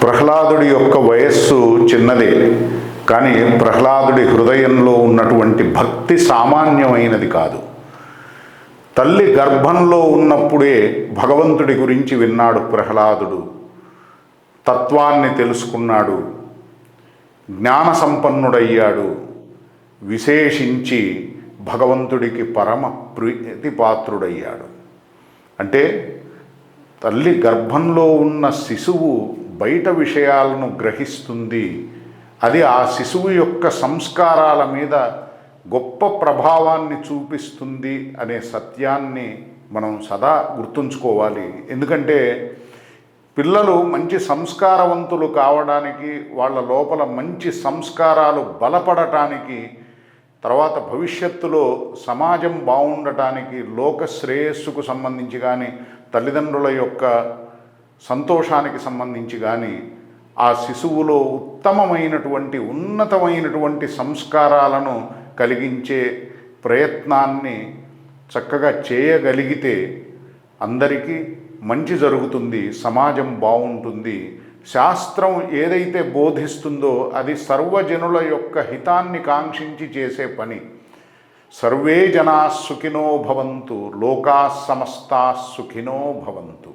ప్రహ్లాదుడి యొక్క వయస్సు చిన్నదే, కానీ ప్రహ్లాదుడి హృదయంలో ఉన్నటువంటి భక్తి సామాన్యమైనది కాదు. తల్లి గర్భంలో ఉన్నప్పుడే భగవంతుడి గురించి విన్నాడు ప్రహ్లాదుడు, తత్వాన్ని తెలుసుకున్నాడు, జ్ఞాన సంపన్నుడయ్యాడు. విశేషించి భగవంతుడికి పరమ ప్రీతిపాత్రుడయ్యాడు. అంటే తల్లి గర్భంలో ఉన్న శిశువు బయట విషయాలను గ్రహిస్తుంది. అది ఆ శిశువు యొక్క సంస్కారాల మీద గొప్ప ప్రభావాన్ని చూపిస్తుంది అనే సత్యాన్ని మనం సదా గుర్తుంచుకోవాలి. ఎందుకంటే పిల్లలు మంచి సంస్కారవంతులు కావడానికి, వాళ్ళ లోపల మంచి సంస్కారాలు బలపడటానికి, తర్వాత భవిష్యత్తులో సమాజం బాగుండటానికి, లోక శ్రేయస్సుకు సంబంధించి కానీ, తల్లిదండ్రుల యొక్క సంతోషానికి సంబంధించి కానీ, ఆ శిశువులో ఉత్తమమైనటువంటి ఉన్నతమైనటువంటి సంస్కారాలను కలిగించే ప్రయత్నాన్ని చక్కగా చేయగలిగితే అందరికీ మంచి జరుగుతుంది, సమాజం బాగుంటుంది. శాస్త్రం ఏదైతే బోధిస్తుందో అది సర్వజనుల యొక్క హితాన్ని కాంక్షించి చేసే పని. సర్వే జనా సుఖినో భవంతు, లోకా సమస్తా సుఖినో భవంతు.